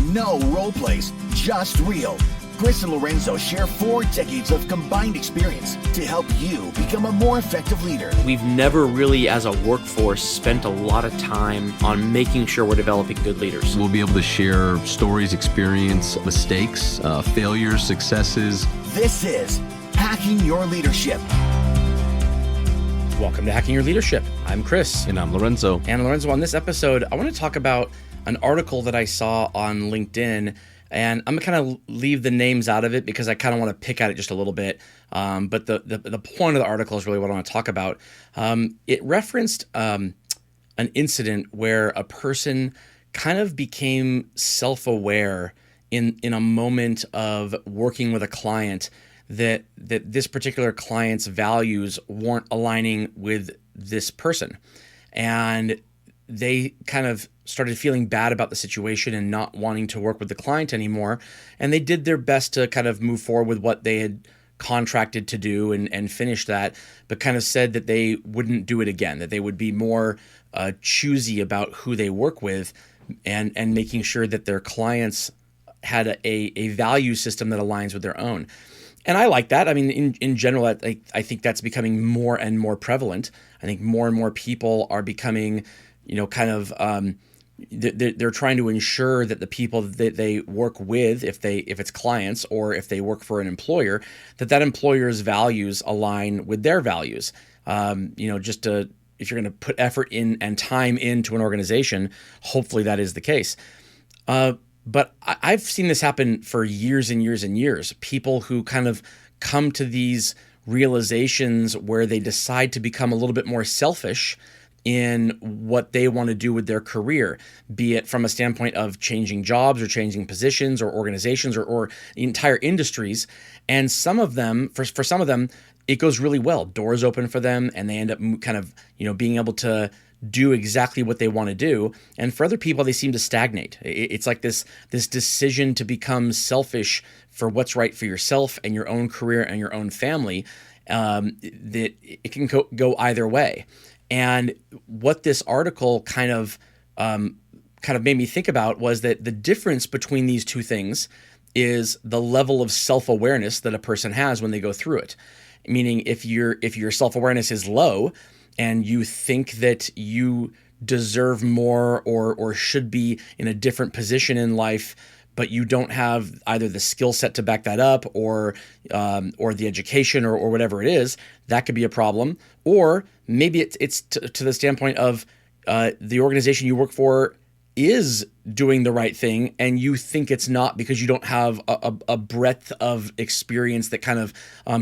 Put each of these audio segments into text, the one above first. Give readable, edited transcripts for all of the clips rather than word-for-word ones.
No role plays, just real. Chris and Lorenzo share 4 decades of combined experience to help you become a more effective leader. We've never really, as a workforce, spent a lot of time on making sure we're developing good leaders. We'll be able to share stories, experience, mistakes, failures, successes. This is Hacking Your Leadership. Welcome to Hacking Your Leadership. I'm Chris. And I'm Lorenzo. And Lorenzo, on this episode, I want to talk about an article that I saw on LinkedIn. And I'm going to kind of leave the names out of it because I kind of want to pick at it just a little bit. But the point of the article is really what I want to talk about. It referenced an incident where a person kind of became self-aware in a moment of working with a client that this particular client's values weren't aligning with this person. And they kind of started feeling bad about the situation and not wanting to work with the client anymore. And they did their best to kind of move forward with what they had contracted to do and finish that, but kind of said that they wouldn't do it again, that they would be more choosy about who they work with and making sure that their clients had a value system that aligns with their own. And I like that. I mean, in general, I think that's becoming more and more prevalent. I think more and more people are becoming, they're trying to ensure that the people that they work with, if it's clients or if they work for an employer, that employer's values align with their values. If you're going to put effort in and time into an organization, hopefully that is the case. But I've seen this happen for years and years and years. People who kind of come to these realizations where they decide to become a little bit more selfish in what they want to do with their career, be it from a standpoint of changing jobs or changing positions or organizations or entire industries. And some of them, for some of them, it goes really well. Doors open for them and they end up kind of, being able to do exactly what they want to do. And for other people, they seem to stagnate. It's like this decision to become selfish for what's right for yourself and your own career and your own family, that it can go either way. And what this article kind of made me think about was that the difference between these two things is the level of self-awareness that a person has when they go through it. Meaning if your self-awareness is low and you think that you deserve more or should be in a different position in life, but you don't have either the skill set to back that up or the education or whatever it is, that could be a problem. Or maybe it's to the standpoint of the organization you work for is doing the right thing and you think it's not because you don't have a breadth of experience that kind of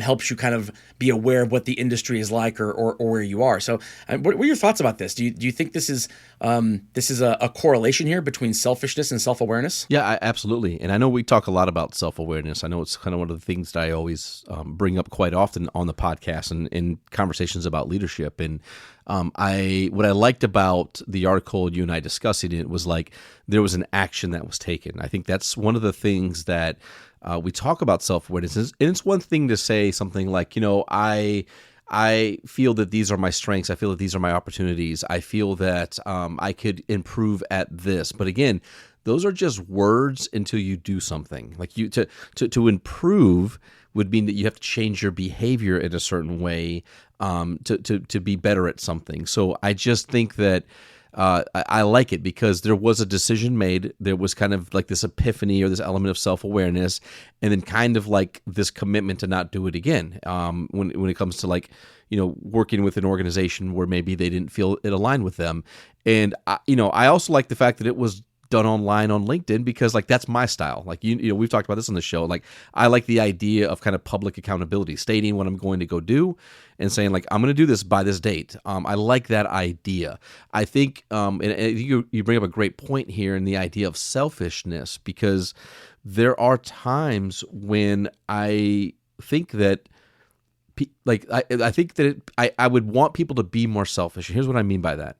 helps you kind of be aware of what the industry is like or where you are. So what are your thoughts about this? Do you think this is a correlation here between selfishness and self-awareness? Yeah, absolutely. And I know we talk a lot about self-awareness. I know it's kind of one of the things that I always bring up quite often on the podcast and in conversations about leadership. And what I liked about the article you and I discussing it was like there was an action that was taken. I think that's one of the things that we talk about self-awareness. And it's one thing to say something like, I feel that these are my strengths. I feel that these are my opportunities. I feel that I could improve at this. But again, those are just words until you do something. Like to improve would mean that you have to change your behavior in a certain way to be better at something. So I just think that I like it because there was a decision made. There was kind of like this epiphany or this element of self-awareness, and then kind of like this commitment to not do it again. When it comes to working with an organization where maybe they didn't feel it aligned with them. And I also like the fact that it was done online on LinkedIn because that's my style. We've talked about this on the show. I like the idea of kind of public accountability, stating what I'm going to go do and saying I'm going to do this by this date. I like that idea. I think, and you bring up a great point here in the idea of selfishness, because there are times when I think that I think that I would want people to be more selfish. Here's what I mean by that.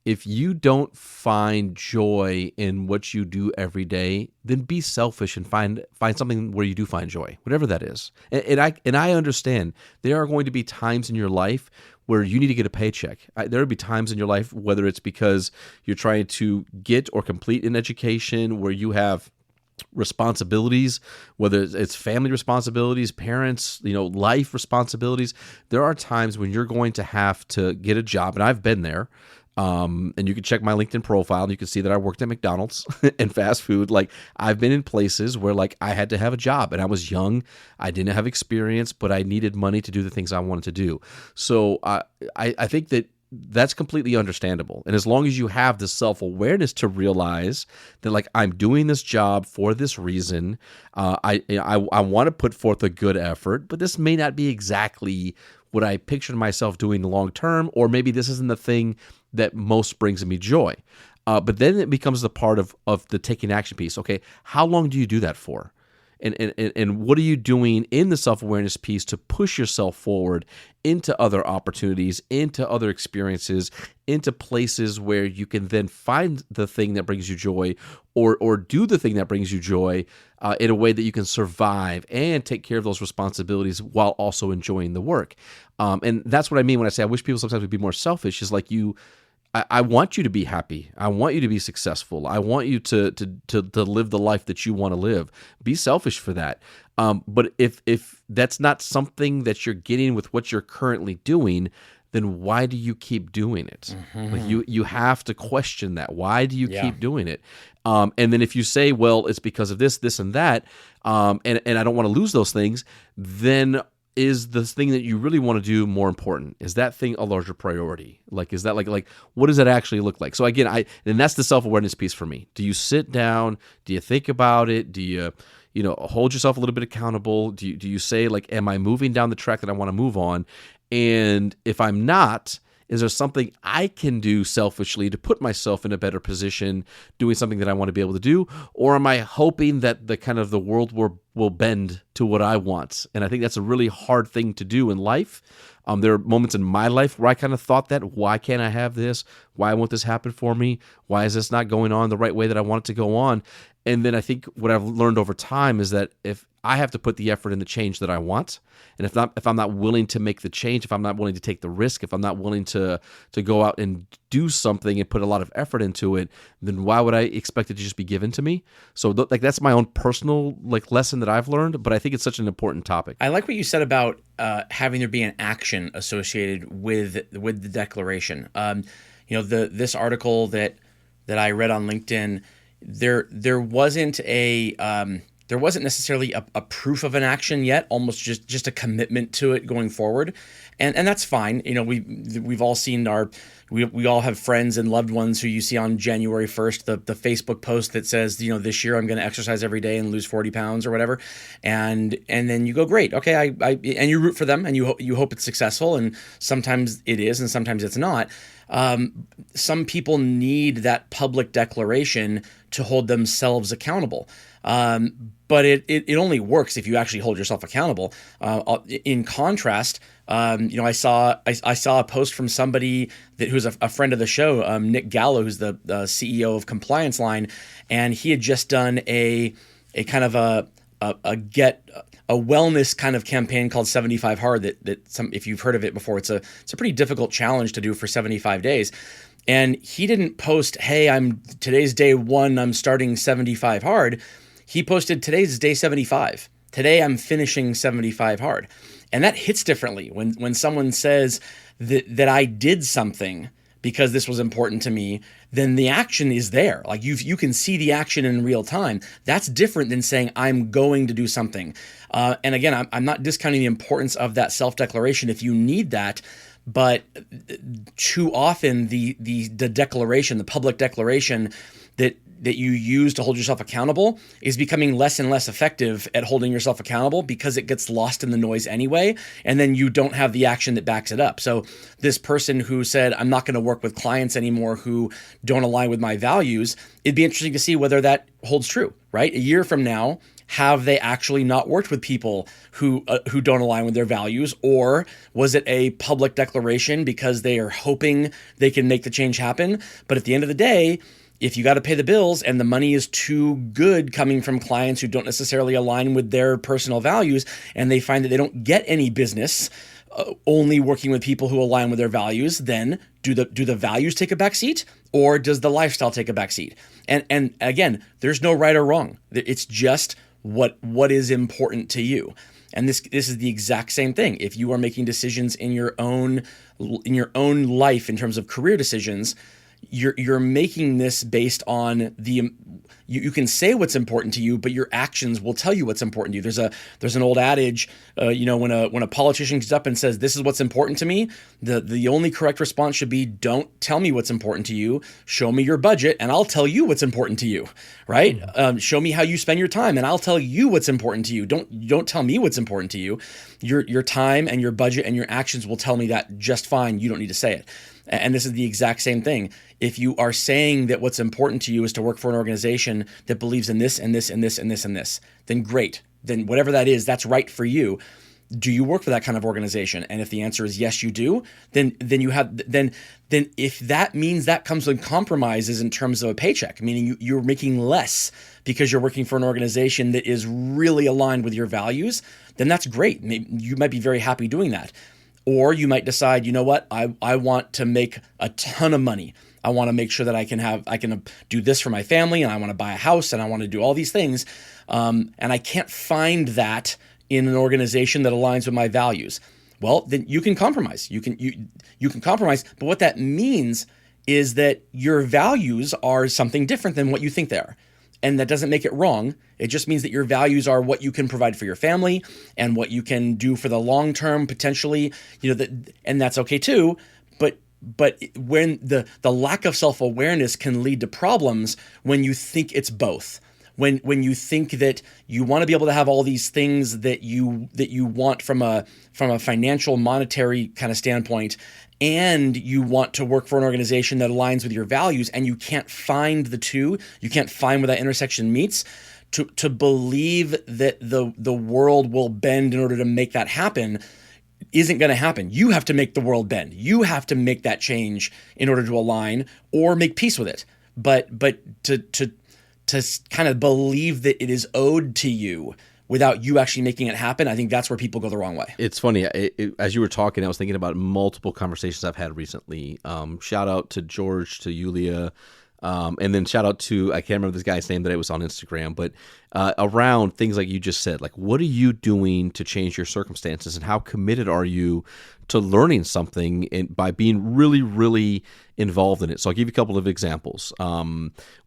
If you don't find joy in what you do every day, then be selfish and find something where you do find joy, whatever that is. And I understand there are going to be times in your life where you need to get a paycheck. There will be times in your life, whether it's because you're trying to get or complete an education where you have responsibilities, whether it's family responsibilities, parents, life responsibilities. There are times when you're going to have to get a job, and I've been there. And you can check my LinkedIn profile and you can see that I worked at McDonald's and fast food. Like, I've been in places where like I had to have a job, and I was young. I didn't have experience, but I needed money to do the things I wanted to do. So I think that that's completely understandable. And as long as you have the self-awareness to realize that, like, I'm doing this job for this reason, I want to put forth a good effort, but this may not be exactly what I pictured myself doing long term, or maybe this isn't the thing that most brings me joy. But then it becomes the part of the taking action piece. Okay, how long do you do that for? And what are you doing in the self-awareness piece to push yourself forward into other opportunities, into other experiences, into places where you can then find the thing that brings you joy, or do the thing that brings you joy in a way that you can survive and take care of those responsibilities while also enjoying the work. And that's what I mean when I say I wish people sometimes would be more selfish, is like I want you to be happy. I want you to be successful. I want you to live the life that you want to live. Be selfish for that. But if that's not something that you're getting with what you're currently doing, then why do you keep doing it? Like you have to question that. Why do you keep doing it? And then if you say, well, it's because of this, this, and that, and I don't want to lose those things, then is the thing that you really want to do more important? Is that thing a larger priority? Like, is that like what does that actually look like? So again, and that's the self-awareness piece for me. Do you sit down? Do you think about it? Do you hold yourself a little bit accountable? Do you say, like, am I moving down the track that I want to move on? And if I'm not, is there something I can do selfishly to put myself in a better position doing something that I want to be able to do? Or am I hoping that the world will bend to what I want? And I think that's a really hard thing to do in life. There are moments in my life where I kind of thought that, why can't I have this? Why won't this happen for me? Why is this not going on the right way that I want it to go on? And then I think what I've learned over time is that if I have to put the effort in the change that I want, and if I'm not willing to make the change, if I'm not willing to take the risk, if I'm not willing to go out and do something and put a lot of effort into it, then why would I expect it to just be given to me? So that's my own personal lesson that I've learned, but I think it's such an important topic. I like what you said about having there be an action associated with the declaration. This article that I read on LinkedIn, there wasn't necessarily a proof of an action yet, almost just a commitment to it going forward. And that's fine. We've all seen we all have friends and loved ones who you see on January 1st, the Facebook post that says, this year I'm going to exercise every day and lose 40 pounds or whatever. And then you go, great. Okay. And you root for them and you hope it's successful. And sometimes it is, and sometimes it's not. Some people need that public declaration to hold themselves accountable. But it only works if you actually hold yourself accountable. In contrast, I saw a post from somebody who's a friend of the show, Nick Gallo, who's the CEO of Compliance Line, and he had just done a kind of a wellness kind of campaign called 75 Hard. If you've heard of it before, it's a pretty difficult challenge to do for 75 days. And he didn't post, hey, today's day 1, I'm starting 75 hard. He posted, today's day 75. Today I'm finishing 75 hard. And that hits differently when someone says that I did something because this was important to me, then the action is there. Like you can see the action in real time. That's different than saying I'm going to do something. And again, I'm not discounting the importance of that self-declaration if you need that. But too often the declaration, the public declaration that you use to hold yourself accountable is becoming less and less effective at holding yourself accountable because it gets lost in the noise anyway, and then you don't have the action that backs it up. So this person who said, I'm not going to work with clients anymore who don't align with my values, it'd be interesting to see whether that holds true, right? A year from now, have they actually not worked with people who don't align with their values? Or was it a public declaration because they are hoping they can make the change happen? But at the end of the day, if you got to pay the bills and the money is too good coming from clients who don't necessarily align with their personal values, and they find that they don't get any business only working with people who align with their values, then do the values take a back seat, or does the lifestyle take a back seat? And again, there's no right or wrong. It's just what is important to you. And this is the exact same thing. If you are making decisions in your own life in terms of career decisions, you're making this based on you can say what's important to you, but your actions will tell you what's important to you. There's an old adage, when a politician gets up and says, "This is what's important to me," the only correct response should be, "Don't tell me what's important to you. Show me your budget, and I'll tell you what's important to you." Right? Show me how you spend your time, and I'll tell you what's important to you. Don't tell me what's important to you. Your time and your budget and your actions will tell me that just fine. You don't need to say it. And this is the exact same thing. If you are saying that what's important to you is to work for an organization that believes in this and this and this and this and this, then great. Then whatever that is, that's right for you. Do you work for that kind of organization? And if the answer is yes, you do, then if that means that comes with compromises in terms of a paycheck, meaning you're making less because you're working for an organization that is really aligned with your values, then that's great. You might be very happy doing that. Or you might decide, you know what, I want to make a ton of money. I want to make sure that I can do this for my family, and I want to buy a house, and I want to do all these things. And I can't find that in an organization that aligns with my values. Well, then you can compromise. You can compromise, but what that means is that your values are something different than what you think they are. And that doesn't make it wrong. It just means that your values are what you can provide for your family and what you can do for the long term, potentially, and that's okay too. But when the lack of self-awareness can lead to problems when you think it's both. When you think that you want to be able to have all these things that you want from a financial, monetary kind of standpoint, and you want to work for an organization that aligns with your values, and you can't find the two, you can't find where that intersection meets, to believe that the world will bend in order to make that happen isn't going to happen. You have to make the world bend. You have to make that change in order to align or make peace with it. But to kind of believe that it is owed to you without you actually making it happen, I think that's where people go the wrong way. It's funny. As you were talking, I was thinking about multiple conversations I've had recently. Shout out to George, to Yulia, and then shout out to, I can't remember this guy's name that it was on Instagram, but around things like you just said, like what are you doing to change your circumstances, and how committed are you to learning something by being really, really involved in it? So I'll give you a couple of examples.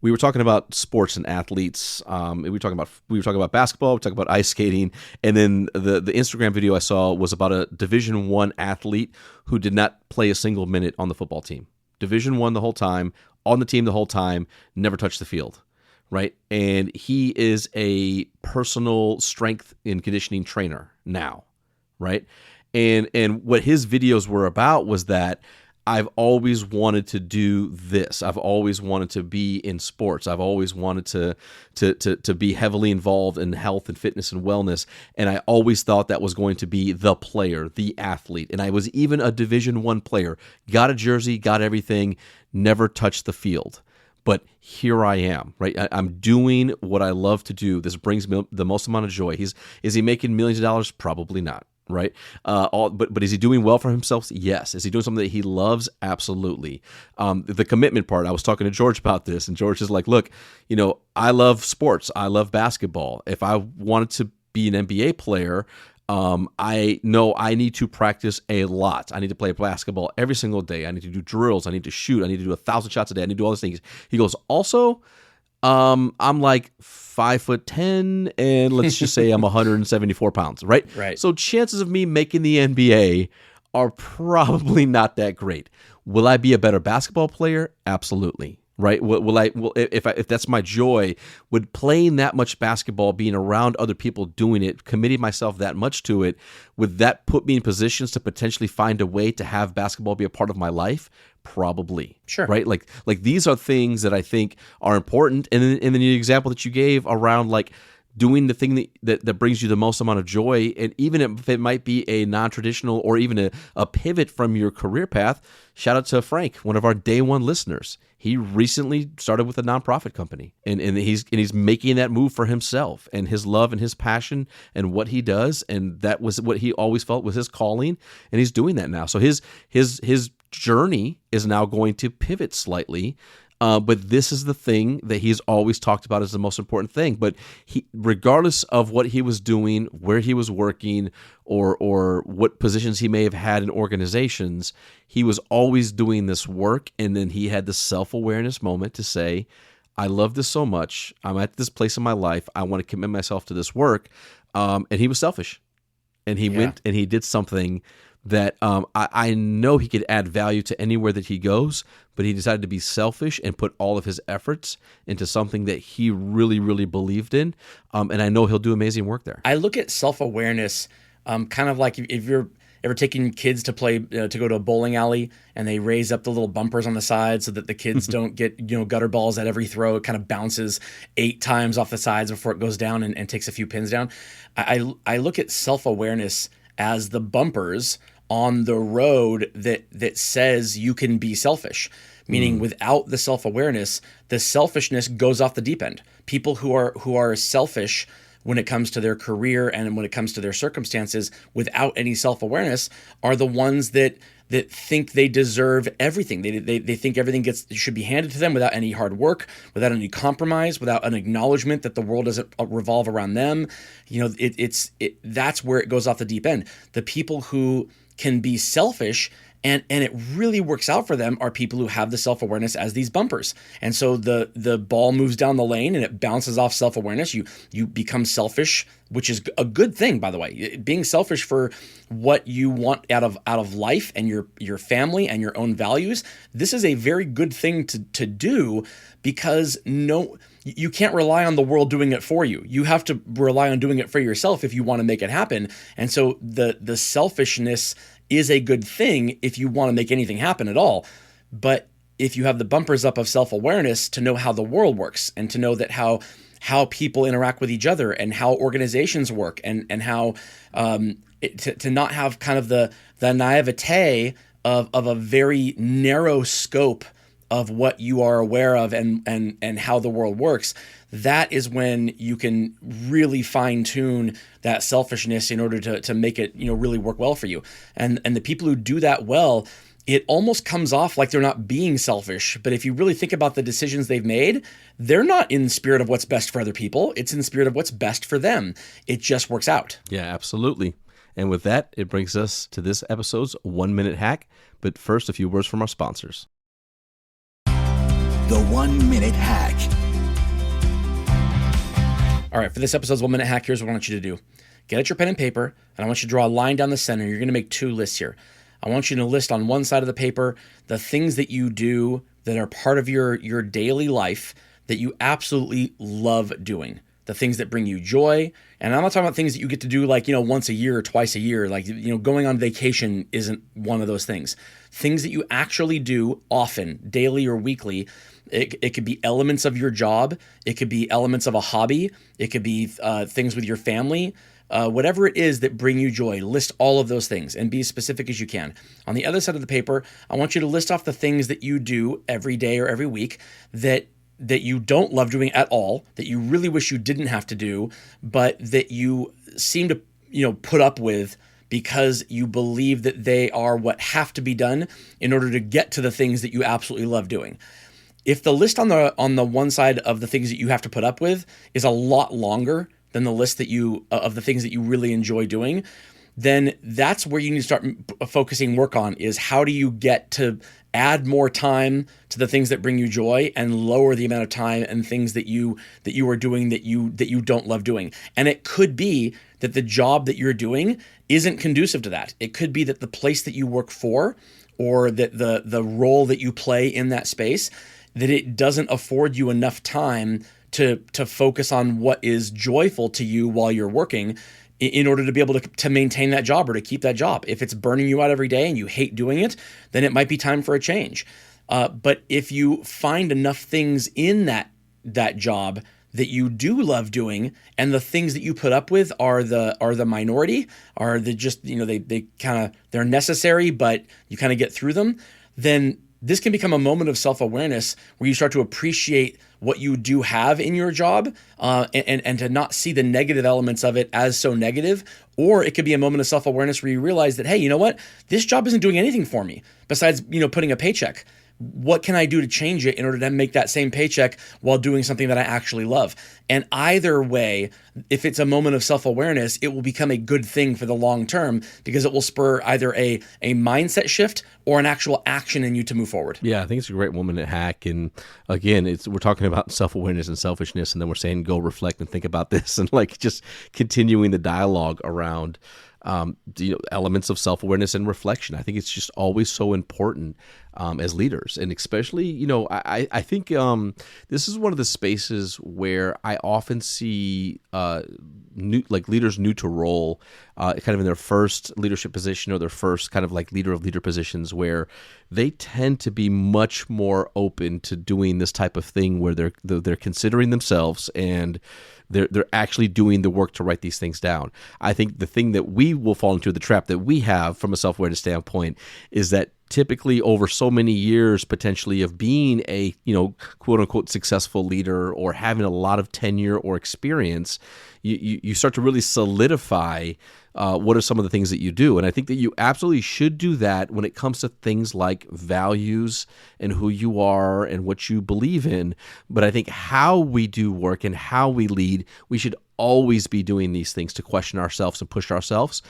We were talking about sports and athletes. We were talking about basketball. We were talking about ice skating, and then the Instagram video I saw was about a Division I athlete who did not play a single minute on the football team. Division I the whole time, on the team the whole time, never touched the field, right? And he is a personal strength and conditioning trainer now, right? And what his videos were about was that I've always wanted to do this. I've always wanted to be in sports. I've always wanted to be heavily involved in health and fitness and wellness. And I always thought that was going to be the player, the athlete. And I was even a Division I player. Got a jersey, got everything, never touched the field. But here I am, right? I'm doing what I love to do. This brings me the most amount of joy. Is he making millions of dollars? Probably not. Right. But is he doing well for himself? Yes. Is he doing something that he loves? Absolutely. The commitment part, I was talking to George about this, and George is like, look, I love sports. I love basketball. If I wanted to be an NBA player, I know I need to practice a lot. I need to play basketball every single day. I need to do drills. I need to shoot. I need to do 1,000 shots a day. I need to do all these things. He goes, also, I'm like 5'10", and let's just say I'm 174 pounds, right? Right. So chances of me making the NBA are probably not that great. Will I be a better basketball player? Absolutely. Right? If that's my joy, would playing that much basketball, being around other people doing it, committing myself that much to it, would that put me in positions to potentially find a way to have basketball be a part of my life? Probably. Sure. Right? Like these are things that I think are important. And then the example that you gave around like doing the thing that brings you the most amount of joy. And even if it might be a non-traditional or even a pivot from your career path, shout out to Frank, one of our day one listeners. He recently started with a nonprofit company, and he's making that move for himself and his love and his passion and what he does, and that was what he always felt was his calling, and he's doing that now. So his journey is now going to pivot slightly. But this is the thing that he's always talked about as the most important thing. But regardless of what he was doing, where he was working, or what positions he may have had in organizations, he was always doing this work. And then he had the self-awareness moment to say, I love this so much. I'm at this place in my life. I want to commit myself to this work. And he was selfish. And he went and he did something that I know he could add value to anywhere that he goes, but he decided to be selfish and put all of his efforts into something that he really, really believed in. And I know he'll do amazing work there. I look at self-awareness kind of like if you're ever taking kids to play to go to a bowling alley and they raise up the little bumpers on the side so that the kids don't get gutter balls at every throw. It kind of bounces 8 times off the sides before it goes down and takes a few pins down. I look at self-awareness as the bumpers on the road that says you can be selfish, meaning without the self-awareness, the selfishness goes off the deep end. People who are selfish when it comes to their career and when it comes to their circumstances without any self-awareness are the ones that think they deserve everything. They think everything should be handed to them without any hard work, without any compromise, without an acknowledgement that the world doesn't revolve around them. That's where it goes off the deep end. The people who can be selfish and it really works out for them are people who have the self-awareness as these bumpers. And so the ball moves down the lane and it bounces off self-awareness. You become selfish, which is a good thing, by the way. Being selfish for what you want out of life and your family and your own values, this is a very good thing to do, because you can't rely on the world doing it for you. You have to rely on doing it for yourself if you want to make it happen. And so the selfishness is a good thing if you want to make anything happen at all. But if you have the bumpers up of self-awareness to know how the world works and to know that how people interact with each other and how organizations work and how to not have kind of the naivete of a very narrow scope of what you are aware of and how the world works, that is when you can really fine tune that selfishness in order to make it really work well for you. And the people who do that well, it almost comes off like they're not being selfish. But if you really think about the decisions they've made, they're not in the spirit of what's best for other people. It's in the spirit of what's best for them. It just works out. Yeah, absolutely. And with that, it brings us to this episode's 1-minute hack. But first, a few words from our sponsors. The 1-minute hack. All right, for this episode's 1-minute hack, here's what I want you to do. Get out your pen and paper, and I want you to draw a line down the center. You're going to make 2 lists here. I want you to list on one side of the paper the things that you do that are part of your daily life that you absolutely love doing, the things that bring you joy. And I'm not talking about things that you get to do like, once a year or twice a year. Like, going on vacation isn't one of those things. Things that you actually do often, daily or weekly. It could be elements of your job. It could be elements of a hobby. It could be things with your family. Whatever it is that bring you joy, list all of those things and be as specific as you can. On the other side of the paper, I want you to list off the things that you do every day or every week that you don't love doing at all, that you really wish you didn't have to do, but that you seem to, put up with because you believe that they are what have to be done in order to get to the things that you absolutely love doing. If the list on the one side of the things that you have to put up with is a lot longer than the list that of the things that you really enjoy doing, then that's where you need to start focusing work on, is how do you get to add more time to the things that bring you joy and lower the amount of time and things that you are doing that you don't love doing. And it could be that the job that you're doing isn't conducive to that. It could be that the place that you work for, or that the role that you play in that space, that it doesn't afford you enough time to focus on what is joyful to you while you're working in order to be able to maintain that job or to keep that job. If it's burning you out every day and you hate doing it, then it might be time for a change. But if you find enough things in that job that you do love doing, and the things that you put up with are the minority, are the just, they kind of, they're necessary, but you kind of get through them, then this can become a moment of self-awareness where you start to appreciate what you do have in your job, and to not see the negative elements of it as so negative. Or it could be a moment of self-awareness where you realize that, hey, you know what? This job isn't doing anything for me besides, putting a paycheck. What can I do to change it in order to make that same paycheck while doing something that I actually love? And either way, if it's a moment of self-awareness, it will become a good thing for the long term, because it will spur either a mindset shift or an actual action in you to move forward. Yeah, I think it's a great one-minute hack. And again, we're talking about self-awareness and selfishness, and then we're saying go reflect and think about this, and like just continuing the dialogue around elements of self-awareness and reflection. I think it's just always so important as leaders. And especially, I think this is one of the spaces where I often see leaders new to role, kind of in their first leadership position or their first kind of like leader of leader positions, where they tend to be much more open to doing this type of thing where they're considering themselves and they're actually doing the work to write these things down. I think the thing that we will fall into, the trap that we have from a self-awareness standpoint, is that typically over so many years potentially of being a quote unquote successful leader or having a lot of tenure or experience, you start to really solidify what are some of the things that you do. And I think that you absolutely should do that when it comes to things like values and who you are and what you believe in. But I think how we do work and how we lead, we should always be doing these things to question ourselves and push ourselves,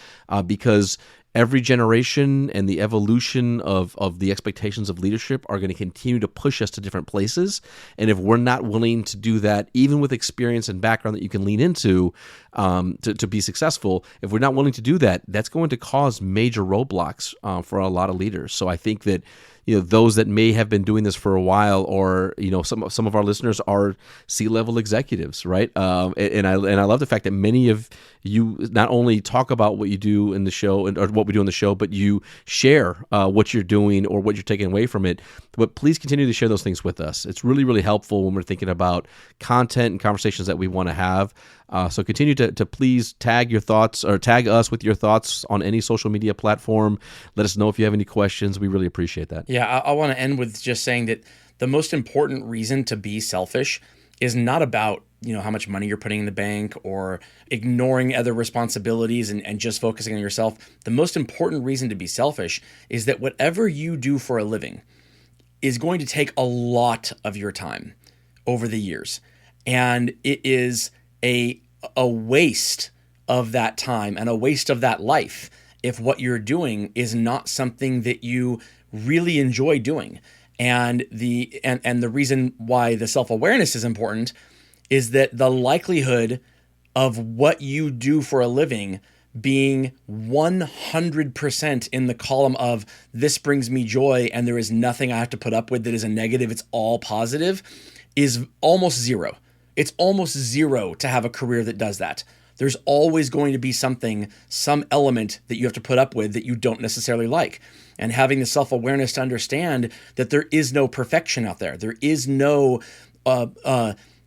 because every generation and the evolution of the expectations of leadership are going to continue to push us to different places. And if we're not willing to do that, even with experience and background that you can lean into to be successful, if we're not willing to do that, that's going to cause major roadblocks for a lot of leaders. So I think that those that may have been doing this for a while, or some of our listeners are C-level executives, right? And I love the fact that many of you not only talk about what you do in the show or what we do in the show, but you share what you're doing or what you're taking away from it. But please continue to share those things with us. It's really, really helpful when we're thinking about content and conversations that we want to have. So continue to please tag your thoughts or tag us with your thoughts on any social media platform. Let us know if you have any questions. We really appreciate that. Yeah, I want to end with just saying that the most important reason to be selfish is not about how much money you're putting in the bank or ignoring other responsibilities and just focusing on yourself. The most important reason to be selfish is that whatever you do for a living is going to take a lot of your time over the years. And it is a waste of that time and a waste of that life if what you're doing is not something that you really enjoy doing. And the reason why the self-awareness is important is that the likelihood of what you do for a living being 100% in the column of this brings me joy and there is nothing I have to put up with that is a negative, it's all positive, is almost zero. It's almost zero to have a career that does that. There's always going to be some element that you have to put up with that you don't necessarily like. And having the self-awareness to understand that there is no perfection out there. There is no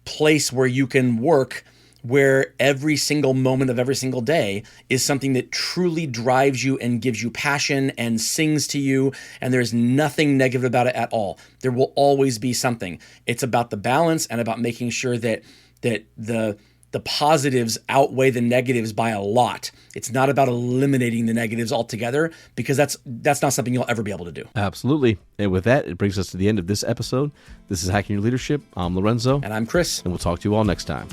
place where you can work where every single moment of every single day is something that truly drives you and gives you passion and sings to you, and there's nothing negative about it at all. There will always be something. It's about the balance and about making sure that the positives outweigh the negatives by a lot. It's not about eliminating the negatives altogether, because that's not something you'll ever be able to do. Absolutely. And with that, it brings us to the end of this episode. This is Hacking Your Leadership. I'm Lorenzo. And I'm Chris. And we'll talk to you all next time.